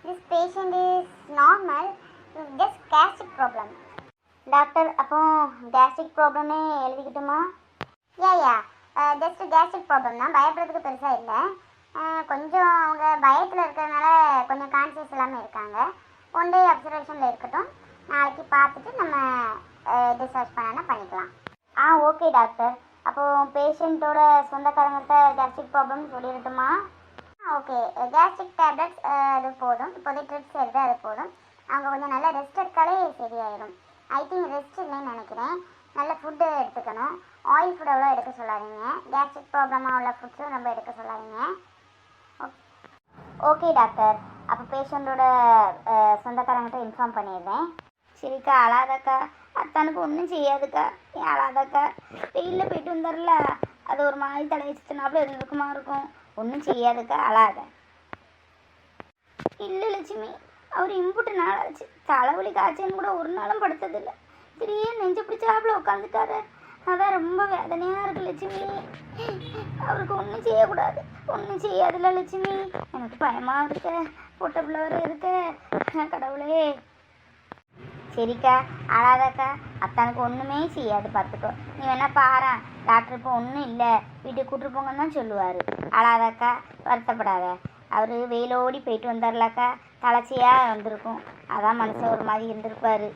This patient is normal, just gastric problem. Doctor அப்போ gastric ப்ராப்ளமே எழுதிக்கிட்டுமா? Yeah just gastric problem தான், பயப்படுறதுக்கு பெருசாக இல்லை. கொஞ்சம் அவங்க பயத்தில் இருக்கிறதுனால கொஞ்சம் கான்சியஸ் இல்லாமல் இருக்காங்க. ஒன் டே அப்சர்வேஷனில் இருக்கட்டும், நாளைக்கு பார்த்துட்டு நம்ம டிஸ்சார்ஜ் பண்ணனா பண்ணிக்கலாம். Okay doctor. அப்போது பேஷண்ட்டோட சொந்தக்காரங்கள்ட்ட கேஸ்ட்ரிக் ப்ராப்ளம் சொல்லிடட்டுமா? ஓகே, கேஸ்ட்ரிக் டேப்லெட்ஸ் அது போதும், இப்போதைக்கு ட்ரிப்ஸ் எடுத்து அது போதும். அவங்க கொஞ்சம் நல்லா ரெஸ்ட் எடுத்தாலே சரியாயிடும். ஐ திங்க் ரெஸ்ட் இல்லைன்னு நினைக்கிறேன். நல்ல ஃபுட்டு எடுத்துக்கணும். ஆயில் ஃபுட் அவ்வளோ எடுக்க சொல்லாதீங்க. கேஸ்ட்ரிக் ப்ராப்ளமாக உள்ள ஃபுட்ஸும் ரொம்ப எடுக்க சொல்லாதீங்க. Okay doctor. அப்போ பேஷண்ட்டோட சொந்தக்காரங்கிட்ட இன்ஃபார்ம் பண்ணிடுறேன். சரிக்கா, அழாதக்கா. அத்தானுக்கு ஒன்றும் செய்யாதுக்கா. ஏன் அழாதக்கா? வெயிலில் போயிட்டு வந்துடல, அது ஒரு மாதிரி தலையச்சுனாப்புல இருக்குமா இருக்கும். ஒன்றும் செய்யாதுக்கா, அழாத. இல்லை லட்சுமி, அவர் இம்புட்டு நாளாச்சு. தலைவலி காய்ச்சன்னு கூட ஒரு நாளும் படுத்ததில்லை. திடீர்னு நெஞ்சு பிடிச்சாப்புல உட்காந்துட்டாரு. அதான் ரொம்ப வேதனையாக இருக்கு லட்சுமி. அவருக்கு ஒன்றும் செய்யக்கூடாது. ஒன்றும் செய்யாதுல்ல லட்சுமி? எனக்கு பயமாக இருக்க. பொட்ட பிள்ளை இருக்க. கடவுளே. சரிக்கா, அழாதக்கா. அத்தானுக்கு ஒன்றுமே செய்யாது, பார்த்துக்கோ. நீ வேணா பாரு, டாக்டர் இப்போ ஒன்றும் இல்லை, வீட்டுக்கு கூப்பிட்டு போங்கன்னு தான் சொல்லுவார். அழாதக்கா, வருத்தப்படாத. அவர் வெயிலோடி போயிட்டு வந்தார்லக்கா, தளர்ச்சியாக வந்திருக்கும். அதான் மனுஷன் ஒரு மாதிரி இருந்திருப்பார்.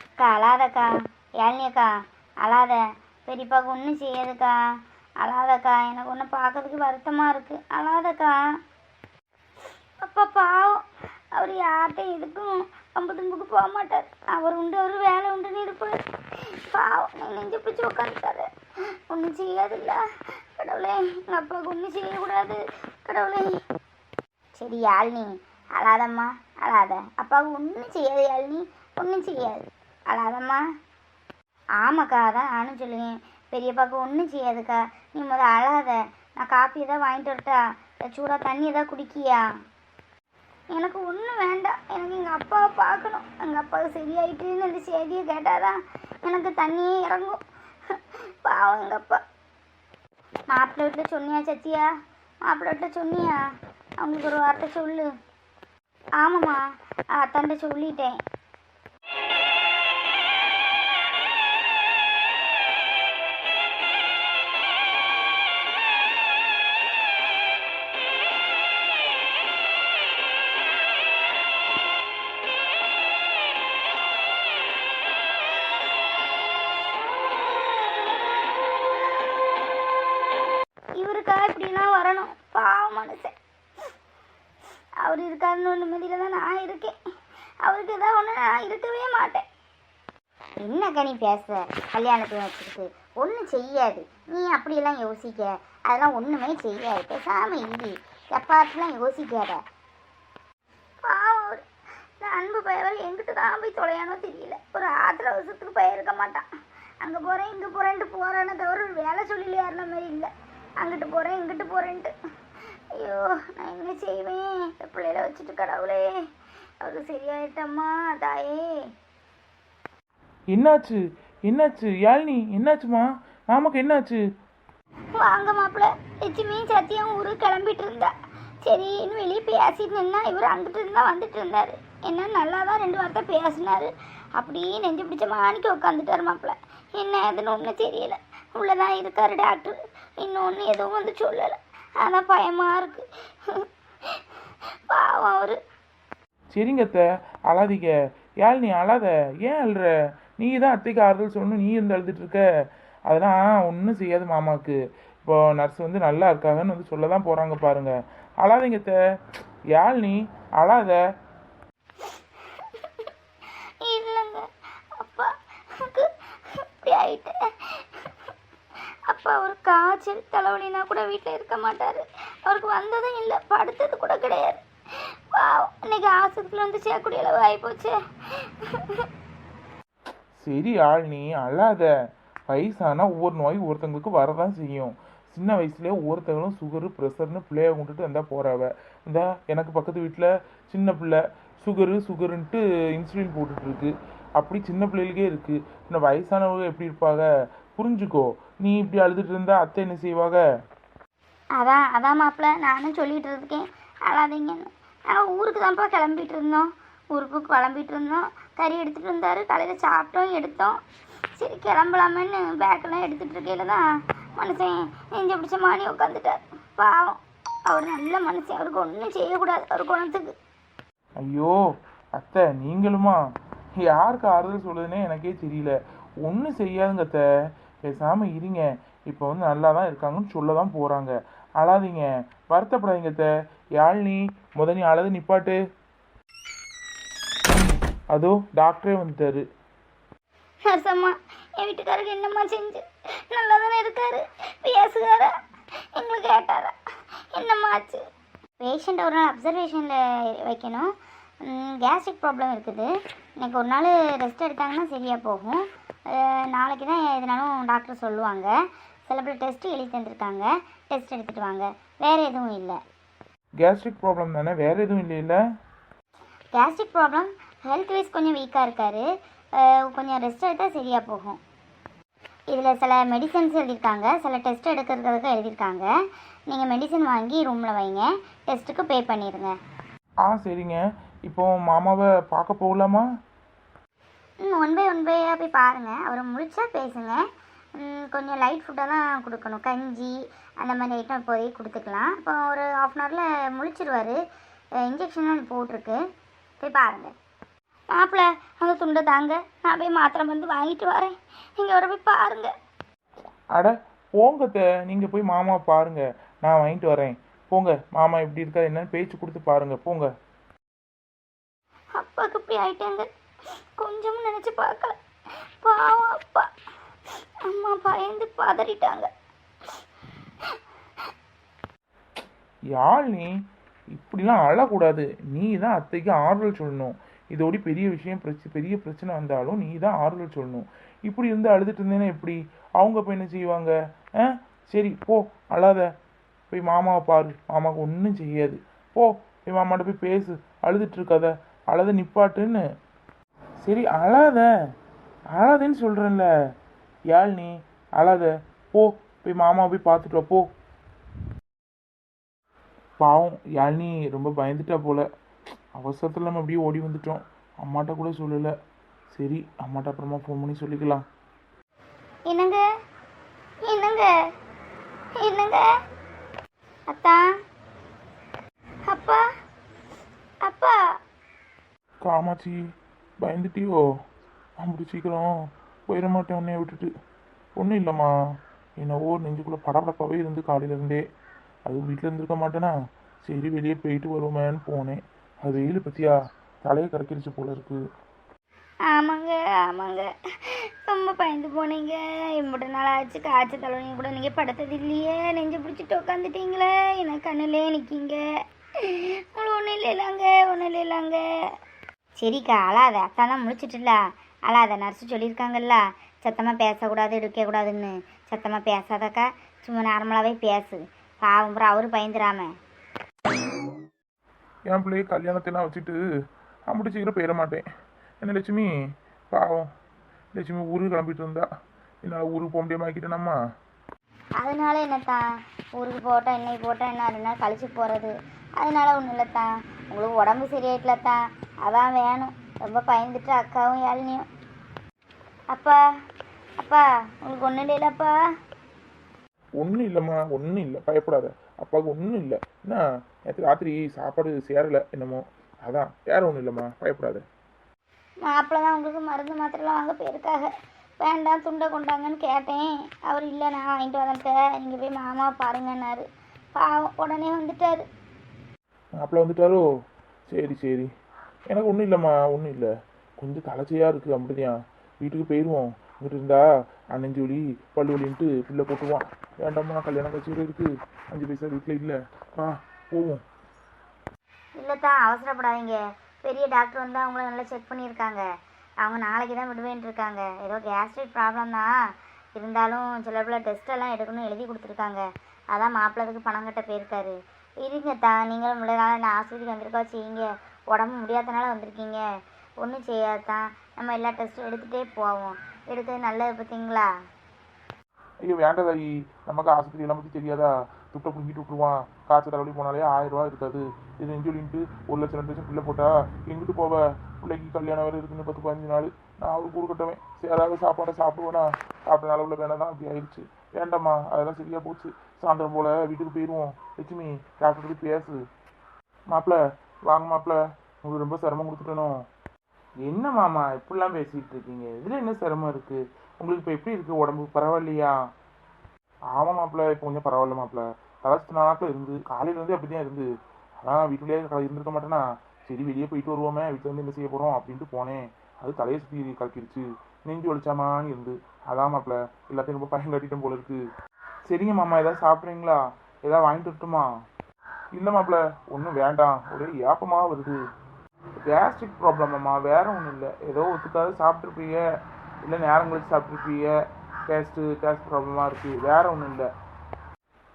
அக்கா அழாதக்கா. ஏழ்னியக்கா அழாத. பெரியப்பாவுக்கு ஒன்றும் செய்யாதுக்கா. அழாதக்கா. எனக்கு ஒன்று பார்க்கறதுக்கு வருத்தமாக இருக்குது. அழாதக்கா. அப்பா பாவம், அவர் யார்கிட்ட எதுக்கும் கம்பு தும்புக்கு போக மாட்டார். அவர் உண்டு, அவர் வேலை உண்டுன்னு இருப்பார். பாவம், நீ நெஞ்சு பிடிச்சி உட்காந்துட்டாரு. ஒன்றும் செய்யாதுல்ல கடவுளே. எங்கள் அப்பாவுக்கு ஒன்றும் செய்யக்கூடாது கடவுளே. சரி யாழ்னி, அழாதம்மா, அழாத. அப்பாவுக்கு ஒன்றும் செய்யாது யாழ்னி, ஒன்றும் செய்யாது. அழாதம்மா. ஆமாக்கா, அதான் நானும் சொல்லுவேன். பெரியப்பாவுக்கு ஒன்றும் செய்யாதுக்கா. நீ அழாத. நான் காப்பி எதாவது வாங்கிட்டு வரட்டா? சூடாக தண்ணி எதாவது குடிக்கியா? எனக்கு ஒன்றும் வேண்டாம். எனக்கு எங்கள் அப்பாவை பார்க்கணும். எங்கள் அப்பாவுக்கு சரியாயிட்டுன்னு இந்த செய்தியை கேட்டாதான் எனக்கு தண்ணியே இறங்கும். பாவம் எங்கள் அப்பா. மாப்பிள்ளை வீட்டில் சொன்னியா சத்தியா? மாப்பிள்ளை வீட்டில் சொன்னியா? அவங்களுக்கு ஒரு வார்த்தை சொல்லு. ஆமாம்மா, அத்தான்ட்ட சொல்லிட்டேன். இவருக்கா இப்படிலாம் வரணும்? பாவம் மனுஷன். அவர் இருக்காருன்னு நிம்மதியில் தான் நான் இருக்கேன். அவருக்கு ஏதாவது ஒன்று நான் இருக்கவே மாட்டேன். என்னக்கா நீ பேசுகிற? கல்யாணத்தை வச்சுக்கிட்டு ஒன்றும் செய்யாது. நீ அப்படியெல்லாம் யோசிக்க. அதெல்லாம் ஒன்றுமே செய்யாது. பேசாமல் இந்தி எப்பாட்டுலாம் யோசிக்காத. பாவம் அவர். இந்த அன்பு பயவர் எங்கிட்ட தான் போய் தொலையானோ தெரியல. ஒரு ஆத்திர வருஷத்துக்கு பயிருக்க மாட்டான். அங்கே போகிறேன் இங்கே போகிறேன்ட்டு போகிறானே தவிர ஒரு வேலை சொல்லில ஏறின மாதிரி இல்லை. அங்கிட்டு போகிறேன் இங்கிட்டு போகிறேன்ட்டு. ஐயோ, நான் என்ன செய்வேன்? பிள்ளையில வச்சுட்டு கடவுளே. அவருக்கு சரியாயிட்டம்மா தாயே. என்னாச்சு என்னாச்சு யாழினி? என்னாச்சுமா? மாமாக்கு என்னாச்சு? வாங்க மாப்பிள்ள. லட்சுமி சத்தியம் ஊருக்கு கிளம்பிட்டு இருந்தா. சரி, இன்னும் வெளியே பேசிட்டு நின்னா இவர் அங்கிட்டு இருந்தா வந்துட்டு இருந்தார். என்ன நல்லா தான் 2 வார்த்தை பேசினார். அப்படியே நெஞ்சு பிடிச்ச மாணிக்க உட்காந்துட்டார் மாப்பிள்ள. என்ன ஏதுன்னு ஒன்றும் தெரியல. உள்ளதான் இருக்காரு டாக்டர். இன்னொன்று எதுவும் வந்து சொல்லலை. அதான் பயமாக இருக்கு. பாவம் அவரு. சரிங்க அத்தை, அழாதீங்க. யாழினி அழாத. ஏன் அழுற? நீ தான் அத்தைக்கு ஆறுதல் சொல்லணும், நீ இருந்து அழுதுட்டு இருக்க. அதெல்லாம் ஒன்றும் செய்யாது மாமாவுக்கு. இப்போ நர்ஸ் வந்து நல்லா இருக்காங்கன்னு வந்து சொல்ல தான் போகிறாங்க பாருங்க. அழாதீங்க அத்தை. யாழினி அழாத. இல்லைங்க அப்பா, இப்படி ஆயிட்டேன். அப்பா ஒரு காய்ச்சல் தலைவலினா கூட வீட்டில் இருக்க மாட்டார். அவருக்கு வந்ததும் இல்லை, படுத்தது கூட கிடையாது. பாவம், இன்னைக்கு ஆஸ்பத்திரியில் வந்து சேர்க்கக்கூடிய அளவு ஆகிப்போச்சு. சரி யாழினி அழாத. வயசானால் ஒவ்வொரு நோய் ஒருத்தங்களுக்கு வரதான் செய்யும். சின்ன வயசுலேயே ஒவ்வொருத்தங்களும் சுகரு ப்ரெஷர்னு பிள்ளைய கொண்டுட்டு வந்தால் போகிறவ. இந்த எனக்கு பக்கத்து வீட்டில் சின்ன பிள்ளை சுகருன்ட்டு இன்சுலின் போட்டுட்ருக்கு. அப்படி சின்ன பிள்ளைகளுக்கே இருக்குது. இன்னும் வயசானவங்க எப்படி இருப்பாங்க? புரிஞ்சுக்கோ. நீ இப்படி அழுதுட்டு இருந்தா அத்தை என்ன செய்வாங்க? அதான் மாப்பிள்ள நானும் சொல்லிட்டு இருக்கேன், அழாதீங்கன்னு. நாங்கள் ஊருக்கு தான்ப்பா கிளம்பிட்டு இருந்தோம். ஊருக்கு கிளம்பிட்டு இருந்தோம். கறி எடுத்துகிட்டு வந்தார். காலையில் சாப்பிட்டோம் எடுத்தோம். சரி கிளம்பலாமேன்னு பேக்கெல்லாம் எடுத்துகிட்டு இருக்கையில் தான் மனுஷன் நெஞ்ச பிடிச்ச மாணி உட்காந்துட்டார். பாவம், அவர் நல்ல மனுஷன். அவருக்கு ஒன்றும் செய்யக்கூடாது அவர் குணத்துக்கு. ஐயோ அத்தை, நீங்களுமா? யாருக்கு ஆறுதல் சொல்லுதுன்னே எனக்கே தெரியல. ஒன்றும் செய்யாதுங்க அத்தை, பேசாமல் இருங்க. இப்போ வந்து நல்லா தான் இருக்காங்கன்னு சொல்ல தான் போகிறாங்க. அழாதீங்க, வருத்தப்படாதீங்க அத்தை. யாழ்னி, நீ அழது நிப்பாட்டு. அதோ டாக்டரே வந்துட்டாரு. நர்சம்மா, என் வீட்டுக்காரருக்கு என்னம்மா செஞ்சு? நல்லா தானே இருக்காரு, பேசுகாரா, எங்களை கேட்டாரா, என்னம்மா ஆச்சு? பேஷண்ட் ஒரு நாள் அப்சர்வேஷனில் வைக்கணும். கேஸ்ட்ரிக் ப்ராப்ளம் இருக்குது. இன்றைக்கி ஒரு நாள் ரெஸ்ட் எடுத்தாங்கன்னா சரியாக போகும். நாளைக்கு தான் எதுனாலும் டாக்டர் சொல்லுவாங்க. சில பேர் டெஸ்ட்டு எழுதி தந்துருக்காங்க, டெஸ்ட் எடுத்துகிட்டு வாங்க. வேறு எதுவும் இல்லை. கேஸ்ட்ரிக் ப்ராப்ளம் தானே, வேறு எதுவும் இல்லை? கேஸ்ட்ரிக் ப்ராப்ளம், ஹெல்த் வைஸ் கொஞ்சம் வீக்காக இருக்கார். கொஞ்சம் ரெஸ்ட் எடுத்தால் சரியாக போகும். இதில் சில மெடிசன்ஸ் எழுதியிருக்காங்க, சில டெஸ்ட் எடுக்கிறதுக்கு எழுதியிருக்காங்க. நீங்கள் மெடிசன் வாங்கி ரூமில் வைங்க, டெஸ்ட்டுக்கு பே பண்ணிடுங்க. சரிங்க. இப்போ மாமாவை பார்க்க போகலாமா? ஒன் பை போய் பாருங்கள். அவரை முடிச்சா பேசுங்க. கொஞ்சம் லைட் ஃபுட்டாக தான் கொடுக்கணும். கஞ்சி அந்த மாதிரி ஐட்டம் இப்போதைக்கு கொடுத்துக்கலாம். இப்போ ஒரு 1/2 ஹவரில் முழிச்சிருவார். இன்ஜெக்ஷன்லாம் போட்டிருக்கு. போய் பாருங்கள். மாப்பிள்ள, அந்த துண்டை தாங்க, நான் போய் மாத்திரை வந்து வாங்கிட்டு வரேன். நீங்கள் அவரை போய் பாருங்கள். அட போங்கத்த, நீங்கள் போய் மாமாவை பாருங்க, நான் வாங்கிட்டு வரேன். போங்க, மாமா எப்படி இருக்காரு என்னன்னு பேச்சு கொடுத்து பாருங்க, போங்க. அப்பாவுக்கு இப்படி ஆயிட்டாங்க, கொஞ்சமும் நினச்சி பார்க்கல. பாவம் அப்பா, அம்மா பயந்து பதறிட்டாங்க. யாழ்னி, இப்படிலாம் அழக்கூடாது. நீ தான் அத்தைக்கு ஆறுதல் சொல்லணும். இதோட பெரிய விஷயம், பெரிய பிரச்சனை வந்தாலும் நீ தான் ஆறுதல் சொல்லணும். இப்படி இருந்து அழுதுட்டு இருந்தேன்னா எப்படி? அவங்க போய் என்ன செய்வாங்க? சரி போ, அழாத. போய் மாமாவை பாரு, மாமாவுக்கு ஒன்றும் செய்யாது. போ, போய் மாமாட்ட போய் பேசு, அழுதுட்டு இருக்காத, அழாத நிப்பாட்டுன்னு. சரி அழாத, அழாதேன்னு சொல்கிறேன்ல யாழ்னி, அழாத. போ, போய் மாமாவை போய் பார்த்துட்டு வா, போ. பாவம் யாழ்னி ரொம்ப பயந்துட்டா போல. அவசரத்தில் நம்ம அப்படியே ஓடி வந்துட்டோம். அம்மாட்ட கூட சொல்லலை. சரி, அம்மாட்ட அப்புறமா ஃபோன் பண்ணி சொல்லிக்கலாம். என்னங்க என்னங்க என்னங்க? அத்தா, அப்பா, அப்பா. காமாட்சி, பயந்துட்டியோ? அப்படி சீக்கிரம் போயிட மாட்டேன் உன்னைய விட்டுட்டு. ஒன்றும் இல்லைம்மா, என்னவோ நெஞ்சுக்குள்ளே படபடப்பாகவே இருந்து காலையிலேருந்தே. அதுவும் வீட்டில் இருந்திருக்க மாட்டேனா, சரி வெளியே போயிட்டு வருவோமேன்னு போனேன். அது வெயில் பற்றியா தலையை கறக்கிடுச்சு போல இருக்கு. ஆமாங்க ஆமாங்க, ரொம்ப பயந்து போனீங்க. இம்புட்டு நாள் ஆச்சு, காய்ச்சல் தலைவலி கூட நீங்கள் படுத்தது இல்லையே. நெஞ்சு பிடிச்சிட்டு உட்காந்துட்டீங்களே, எனக்கு கண்ணிலே நிற்கிங்க. உங்களுக்கு ஒன்றும் இல்லைலாங்க, ஒன்றும் இல்லைலாங்க. சரிக்கா, அழாத. அத்தா தான் முடிச்சிட்டுல, அழாத. நர்ஸு சொல்லியிருக்காங்கல்ல, சத்தமாக பேசக்கூடாது, எடுக்கக்கூடாதுன்னு. சத்தமாக பேசாதக்கா, சும்மா நார்மலாகவே பேசு. பாவம், அப்புறம் அவரு பயந்துடாம. என் பிள்ளைய கல்யாணத்தெல்லாம் வச்சுட்டு அப்படி சீக்கிரம் போயிட மாட்டேன். என்ன லட்சுமி, பாவம் லட்சுமி ஊருக்கு கிளம்பிட்டு இருந்தா, என்னால் ஊருக்கு போக முடியாமல் ஆக்கிட்டேனம்மா. அதனால என்னத்தான், ஊருக்கு போட்டால் இன்னைக்கு போட்டால் என்ன 2 நாள் கழிச்சு போகிறது. அதனால ஒன்றும் இல்லைத்தான், உங்களுக்கு உடம்பு சரியாயிட்டலத்தான், அதான் வேணும். ரொம்ப பயந்துட்டு அக்காவும் யாழ்னியும். அப்பா, அப்பா, உங்களுக்கு ஒன்றும் இல்லைல்லப்பா? ஒன்றும் இல்லைம்மா, ஒன்றும் இல்லை, பயப்படாத. அப்பாவுக்கு ஒன்றும் இல்லை. என்ன நேற்று ராத்திரி சாப்பாடு சேரலை என்னமோ, அதான், வேற ஒன்றும் இல்லைம்மா, பயப்படாத. மாப்பிள்ளை தான் உங்களுக்கு மருந்து மாத்திரைலாம் வாங்க போயிருக்காங்க. வேண்டாம், துண்டை கொண்டாங்கன்னு கேட்டேன். அவர் இல்லை, நான் வாங்கிட்டு வரேன், நீங்கள் போய் மாமாவை பாருங்கன்னாரு. பாவம், உடனே வந்துட்டார். மாப்பிள்ளை வந்துட்டாரோ? சரி சரி, எனக்கு ஒன்றும் இல்லைம்மா, ஒன்றும் இல்லை. கொஞ்சம் தலைச்சையாக இருக்குது, அப்படிதான். வீட்டுக்கு போயிடுவோம். இங்கிட்டு இருந்தா அண்ணன் வலி பல்லு வலின்ட்டு பிள்ளை போட்டுவான். வேண்டாம்மா, கல்யாணம் கட்சியில் இருக்குது, 5 பைசா வீட்டில் இல்லை. போவோம். இல்லைத்தான், அவசரப்படாதீங்க. பெரிய டாக்டர் வந்து அவங்கள நல்லா செக் பண்ணியிருக்காங்க. அவங்க நாளைக்கு தான் விடுவேன்ட்டு இருக்காங்க. ஏதோ கேஸ்ட்ரிக் ப்ராப்ளம் தான், இருந்தாலும் சில பேர் டெஸ்ட்டெல்லாம் எடுக்கணும்னு எழுதி கொடுத்துருக்காங்க. அதான் மாப்பிள்ளதுக்கு பணம் கட்ட போயிருக்காரு. இருங்கத்தான், நீங்களும் முன்னாள் நான் ஆஸ்பத்திரிக்கு வந்திருக்கா செய்யுங்க. உடம்பு முடியாதனால வந்திருக்கீங்க, ஒன்றும் செய்யாதான். நம்ம எல்லா டெஸ்ட்டும் எடுத்துகிட்டே போவோம். எடுக்கிறது நல்லது பார்த்தீங்களா? ஐயோ வேண்டாதாயி, நமக்கு ஆஸ்பத்திரி எல்லாம் பற்றி தெரியாதா? துட்டை பிடிங்கிட்டு விட்டுருவான். காய்ச்சல் தலைவலி போனாலே 1000 ரூபா இருக்காது. இது சொல்லிட்டு 1 லட்சம் 2 லட்சம் பிள்ளை போட்டா எங்கிட்டு போவ? பிள்ளைக்கு கல்யாணம் வேறு இருக்குன்னு 10 15 நாள். நான் அவரு கூறு கட்டவேன். சரி அதாவது சாப்பாடை சாப்பிடுவேனா? சாப்பிட்ட நாள் உள்ள வேலை தான் அப்படி ஆயிடுச்சு. வேண்டாம்மா, அதெல்லாம் சரியா போச்சு. சாயந்தரம் போல வீட்டுக்கு போயிடுவோம். லட்சுமி, டாக்டர் போய் பேசு. மாப்பிள்ள, வாங்க மாப்பிள்ள. உங்களுக்கு ரொம்ப சிரமம் கொடுத்துட்டணும். என்ன மாமா இப்படிலாம் பேசிட்டு இருக்கீங்க? இதுல என்ன சிரமம் இருக்கு? உங்களுக்கு இப்போ எப்படி இருக்கு? உடம்பு பரவாயில்லையா? ஆமா மாப்பிள்ள, இப்போ கொஞ்சம் பரவாயில்ல மாப்பிள்ள. கலசத்து நாட்கள் இருந்து காலையில இருந்து அப்படிதான் இருந்து. அதான் வீட்டுலயே இருந்திருக்க மாட்டேனா. சரி வெளியே போயிட்டு வருவோமே, வீட்டுல இருந்து என்ன செய்ய போறோம் அப்படின்ட்டு போனேன். அது தலையை சுற்றி கலக்கிருச்சு. நெஞ்சு ஒழிச்சாமான்னு இருந்து. அதான் மாப்பிள்ள, எல்லாத்தையும் ரொம்ப பயம் கட்டிட்டேன் போல இருக்கு. சரிங்க மாமா, ஏதாவது சாப்பிட்றீங்களா? ஏதாவது வாங்கிட்டு வரட்டுமா? இல்லை மாப்பிள்ள, ஒன்றும் வேண்டாம். ஒரே ஏப்பமா வருது. கேஸ்ட்ரிக் ப்ராப்ளமாம்மா, வேற ஒன்றும் இல்லை. ஏதோ ஒத்துக்காது சாப்பிட்ருப்பீங்க, இல்லை நேரம் கழிச்சு சாப்பிட்ருப்பீங்க. கேஸ்ட் ப்ராப்ளமாக இருக்குது, வேற ஒன்றும் இல்லை.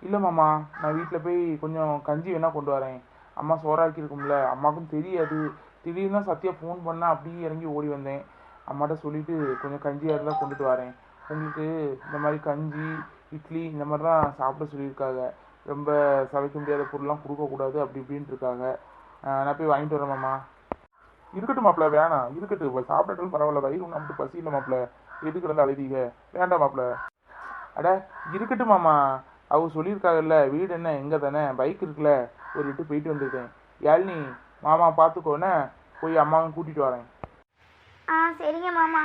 இல்லை மாமா, நான் வீட்டில் போய் கொஞ்சம் கஞ்சி வேணால் கொண்டு வரேன். அம்மா சோறாக்கி இருக்கும்ல, அம்மாவுக்கும் தெரியாது. திடீர்னு தான் சத்யா ஃபோன் பண்ணால் அப்படியே இறங்கி ஓடி வந்தேன். அம்மாட்ட சொல்லிவிட்டு கொஞ்சம் கஞ்சியாக இருந்தால் கொண்டுட்டு வரேன். உங்களுக்கு இந்த மாதிரி கஞ்சி, இட்லி இந்த மாதிரி தான் சாப்பிட சொல்லியிருக்காங்க. ரொம்ப சமைக்க முடியாத பொருள்லாம் கொடுக்கக்கூடாது அப்படி இப்படின்ட்டு இருக்காங்க. நான் போய் வாங்கிட்டு வரேன் மாமா. இருக்கட்டும் மாப்பிள்ள, வேணாம் இருக்கட்டும். சாப்பிட்டாலும் பரவாயில்ல, வயிறு ஒன்றும் அப்படி பசி இல்லை மாப்பிள்ள. எதுக்கு இருந்தால் அழுதிங்க? வேண்டாம் மாப்பிள்ள. அட இருக்கட்டும் மாமா, அவங்க சொல்லியிருக்காங்கல்ல, வீடு என்ன எங்கே தானே, பைக் இருக்குல்ல, ஒரு இட்டு போயிட்டு வந்துருக்கேன். யாழினி, மாமா பார்த்துக்கோனே, போய் அம்மாவும் கூட்டிகிட்டு வரேன். ஆ சரிங்க மாமா.